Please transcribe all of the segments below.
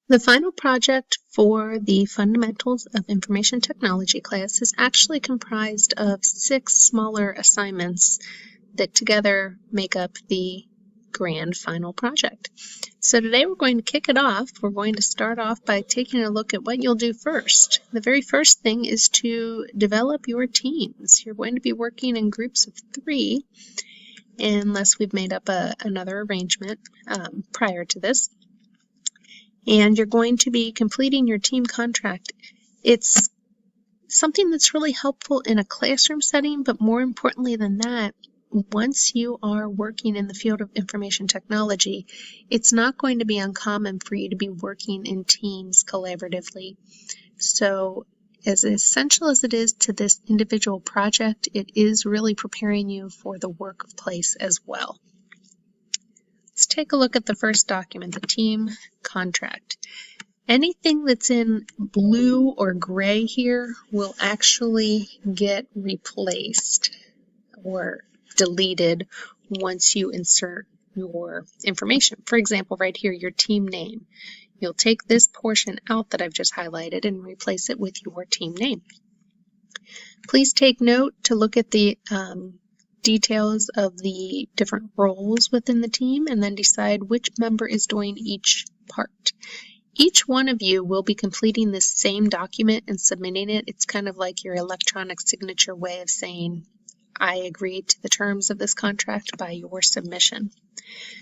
The final project for the Fundamentals of Information Technology class is actually comprised of 6 smaller assignments that together make up the grand final project. So today we're going to kick it off. We're going to start off by taking a look at what you'll do first. The very first thing is to develop your teams. You're going to be working in groups of 3, unless we've made up another arrangement prior to this. And you're going to be completing your team contract. It's something that's really helpful in a classroom setting, but more importantly than that, once you are working in the field of information technology, it's not going to be uncommon for you to be working in teams collaboratively. So as essential as it is to this individual project, it is really preparing you for the workplace as well. Let's take a look at the first document, the team contract. Anything that's in blue or gray here will actually get replaced or deleted once you insert your information. For example, right here, your team name. You'll take this portion out that I've just highlighted and replace it with your team name. Please take note to look at the details of the different roles within the team and then decide which member is doing each part. Each one of you will be completing this same document and submitting it. It's kind of like your electronic signature way of saying, I agree to the terms of this contract by your submission.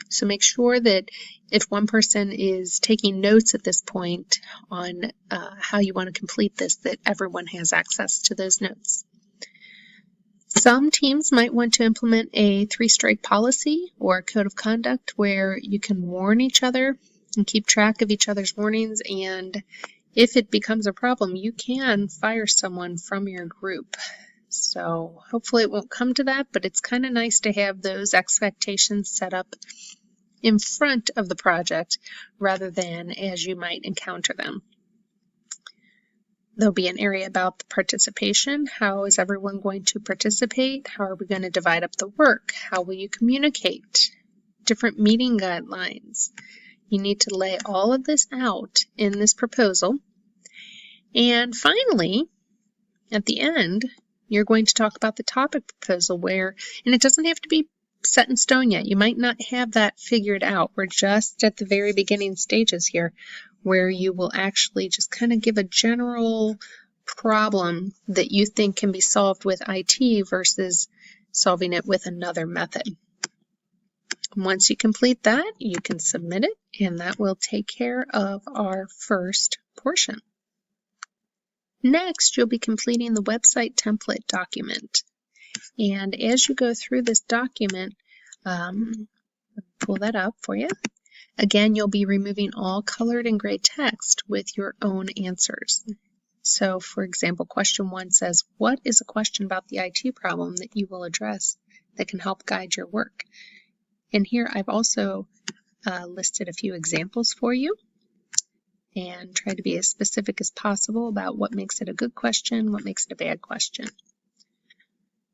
So make sure that if one person is taking notes at this point on how you want to complete this, that everyone has access to those notes. Some teams might want to implement a 3-strike policy or a code of conduct where you can warn each other and keep track of each other's warnings, and if it becomes a problem, you can fire someone from your group. So hopefully it won't come to that, but it's kind of nice to have those expectations set up in front of the project rather than as you might encounter them. There'll be an area about the participation. How is everyone going to participate? How are we going to divide up the work? How will you communicate? Different meeting guidelines. You need to lay all of this out in this proposal. And finally, at the end, you're going to talk about the topic proposal and it doesn't have to be set in stone yet. You might not have that figured out. We're just at the very beginning stages here where you will actually just kind of give a general problem that you think can be solved with IT versus solving it with another method. Once you complete that, you can submit it, and that will take care of our first portion. Next, you'll be completing the website template document. And as you go through this document, pull that up for you. Again, you'll be removing all colored and gray text with your own answers. So, for example, question 1 says, what is a question about the IT problem that you will address that can help guide your work? And here I've also listed a few examples for you and try to be as specific as possible about what makes it a good question, what makes it a bad question.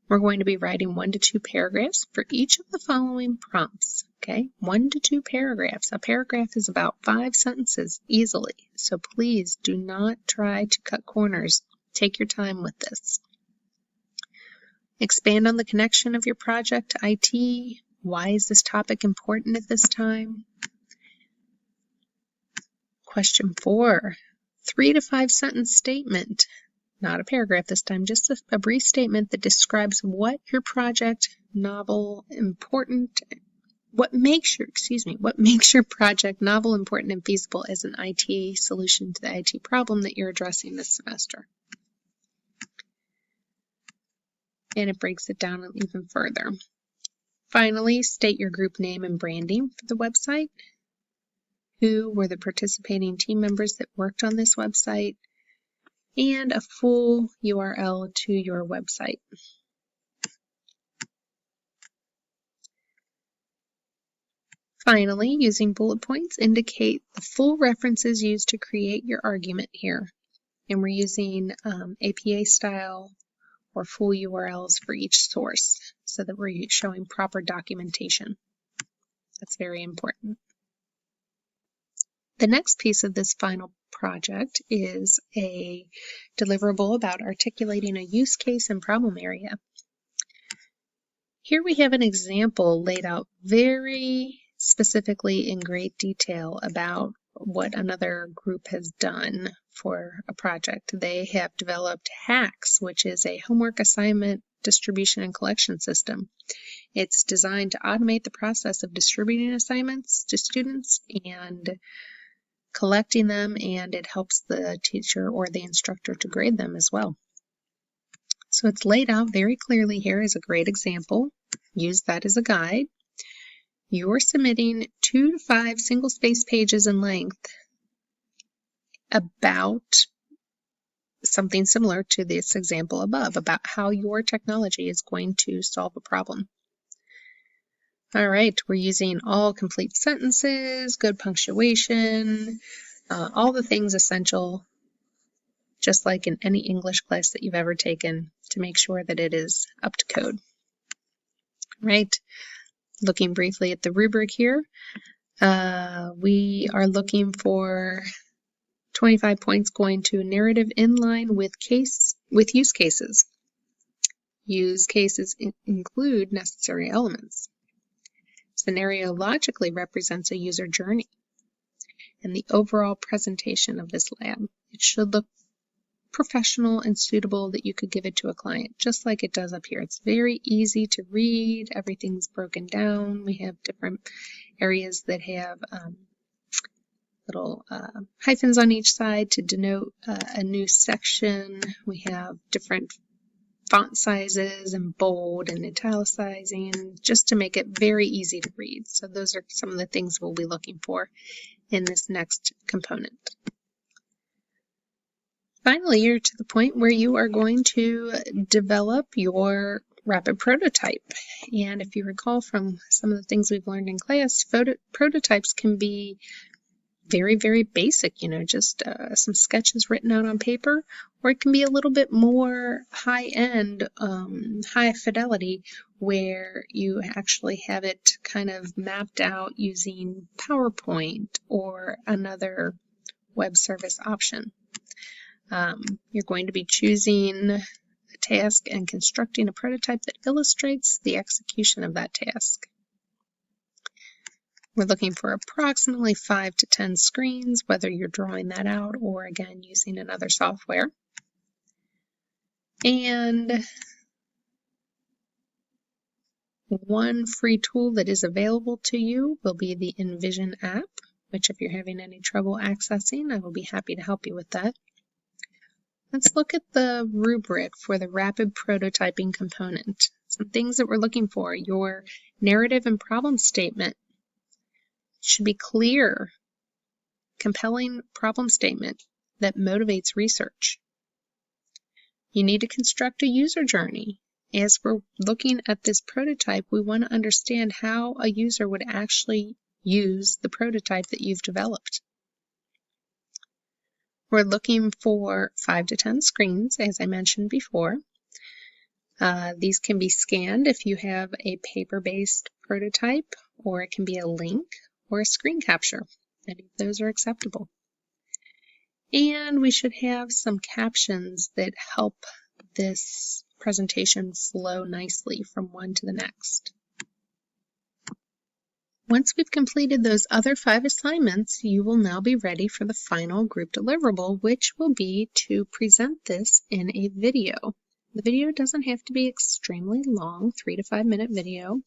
We're going to be writing 1 to 2 paragraphs for each of the following prompts, okay? 1 to 2 paragraphs. A paragraph is about 5 sentences easily, so please do not try to cut corners. Take your time with this. Expand on the connection of your project to IT. Why is this topic important at this time? Question 4, 3 to 5 sentence statement. Not a paragraph this time, just a brief statement that describes what your project, novel, important, what makes your project novel, important, and feasible as an IT solution to the IT problem that you're addressing this semester. And it breaks it down even further. Finally, state your group name and branding for the website. Who were the participating team members that worked on this website? And a full URL to your website. Finally, using bullet points, indicate the full references used to create your argument here. And we're using APA style or full URLs for each source so that we're showing proper documentation. That's very important. The next piece of this final project is a deliverable about articulating a use case and problem area. Here we have an example laid out very specifically in great detail about what another group has done for a project. They have developed HACS, which is a homework assignment distribution and collection system. It's designed to automate the process of distributing assignments to students and collecting them, and it helps the teacher or the instructor to grade them as well. So it's laid out very clearly here as a great example. Use that as a guide. You're submitting 2 to 5 single-space pages in length about something similar to this example above, about how your technology is going to solve a problem. All right, we're using all complete sentences, good punctuation, all the things essential, just like in any English class that you've ever taken, to make sure that it is up to code. Right, looking briefly at the rubric here, we are looking for 25 points going to narrative in line with use cases. Use cases include necessary elements. Scenario logically represents a user journey and the overall presentation of this lab. It should look professional and suitable that you could give it to a client, just like it does up here. It's very easy to read. Everything's broken down. We have different areas that have little hyphens on each side to denote a new section. We have different font sizes and bold and italicizing, just to make it very easy to read. So those are some of the things we'll be looking for in this next component. Finally, you're to the point where you are going to develop your rapid prototype. And if you recall from some of the things we've learned in class, prototypes can be very, very basic, just some sketches written out on paper, or it can be a little bit more high-end, high fidelity, where you actually have it kind of mapped out using PowerPoint or another web service option. You're going to be choosing a task and constructing a prototype that illustrates the execution of that task. We're looking for approximately 5 to 10 screens, whether you're drawing that out or, again, using another software. And one free tool that is available to you will be the Envision app, which if you're having any trouble accessing, I will be happy to help you with that. Let's look at the rubric for the rapid prototyping component. Some things that we're looking for. Your narrative and problem statement should be clear, compelling problem statement that motivates research. You need to construct a user journey. As we're looking at this prototype, we want to understand how a user would actually use the prototype that you've developed. We're looking for 5 to 10 screens, as I mentioned before. These can be scanned if you have a paper-based prototype, or it can be a link or a screen capture. Any of those are acceptable. And we should have some captions that help this presentation flow nicely from one to the next. Once we've completed those other 5 assignments, you will now be ready for the final group deliverable, which will be to present this in a video. The video doesn't have to be extremely long, 3 to 5 minute video,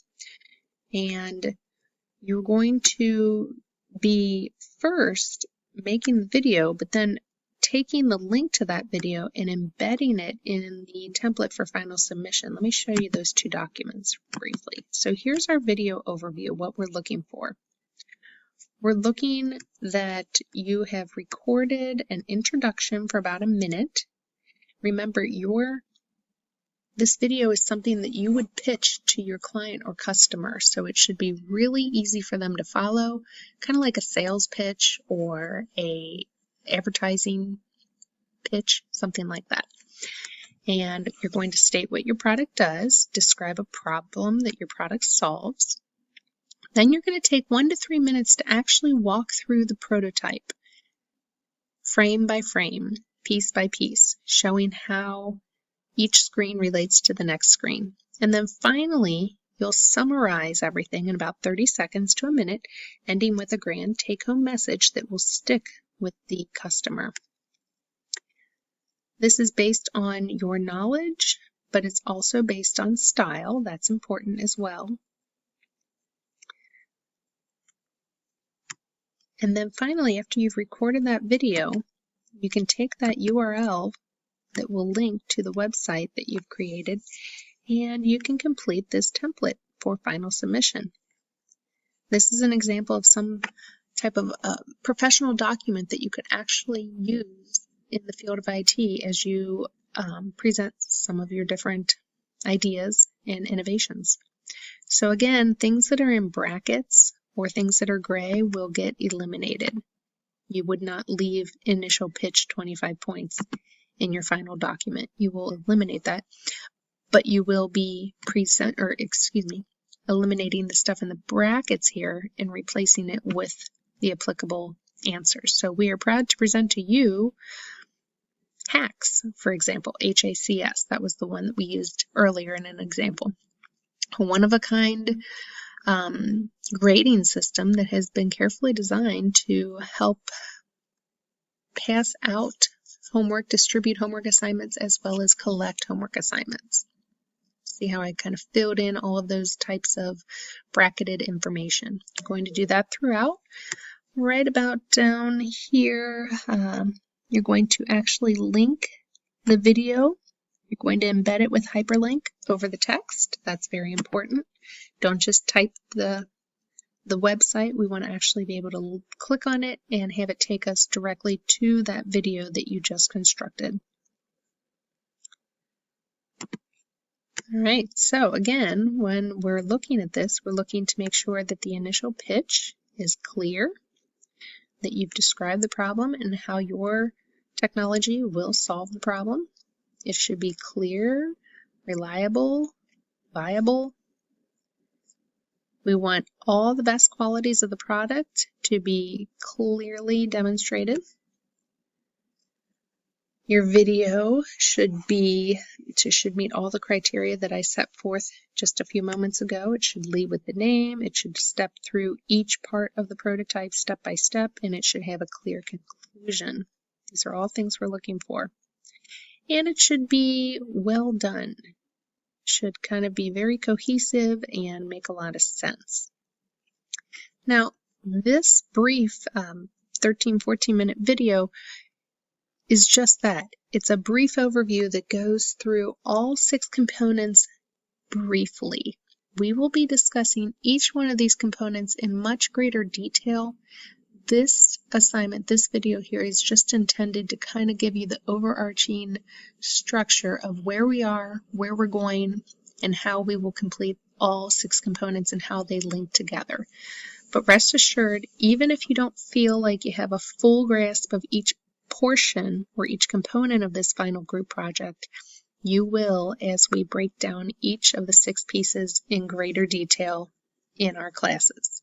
and you're going to be first making the video, but then taking the link to that video and embedding it in the template for final submission. Let me show you those 2 documents briefly. So here's our video overview, what we're looking for. We're looking that you have recorded an introduction for about a minute. Remember, this video is something that you would pitch to your client or customer, so it should be really easy for them to follow, kind of like a sales pitch or a advertising pitch, something like that. And you're going to state what your product does, describe a problem that your product solves, Then you're going to take 1 to 3 minutes to actually walk through the prototype, frame by frame, piece by piece, showing how each screen relates to the next screen. And then finally, you'll summarize everything in about 30 seconds to a minute, ending with a grand take-home message that will stick with the customer. This is based on your knowledge, but it's also based on style. That's important as well. And then finally, after you've recorded that video, you can take that URL that will link to the website that you've created, and you can complete this template for final submission. This is an example of some type of professional document that you could actually use in the field of IT as you present some of your different ideas and innovations. So again, things that are in brackets or things that are gray will get eliminated. You would not leave initial pitch 25 points in your final document. You will eliminate that, but you will be eliminating the stuff in the brackets here and replacing it with the applicable answers. So we are proud to present to you HACS, for example, HACS. That was the one that we used earlier in an example. A one-of-a-kind grading system that has been carefully designed to help pass out homework, distribute homework assignments, as well as collect homework assignments. See how I kind of filled in all of those types of bracketed information. I'm going to do that throughout. Right about down here, you're going to actually link the video. You're going to embed it with hyperlink over the text. That's very important. Don't just type the website. We want to actually be able to click on it and have it take us directly to that video that you just constructed. All right, so again, when we're looking at this, we're looking to make sure that the initial pitch is clear, that you've described the problem and how your technology will solve the problem. It should be clear, reliable, viable. We want all the best qualities of the product to be clearly demonstrated. Your video should meet all the criteria that I set forth just a few moments ago. It should lead with the name. It should step through each part of the prototype step by step, and it should have a clear conclusion. These are all things we're looking for. And it should be well done. It should kind of be very cohesive and make a lot of sense. Now, this brief 13-14-minute video is just that. It's a brief overview that goes through all 6 components briefly. We will be discussing each one of these components in much greater detail. This assignment, this video here, is just intended to kind of give you the overarching structure of where we are, where we're going, and how we will complete all 6 components and how they link together. But rest assured, even if you don't feel like you have a full grasp of each portion or each component of this final group project, you will as we break down each of the 6 pieces in greater detail in our classes.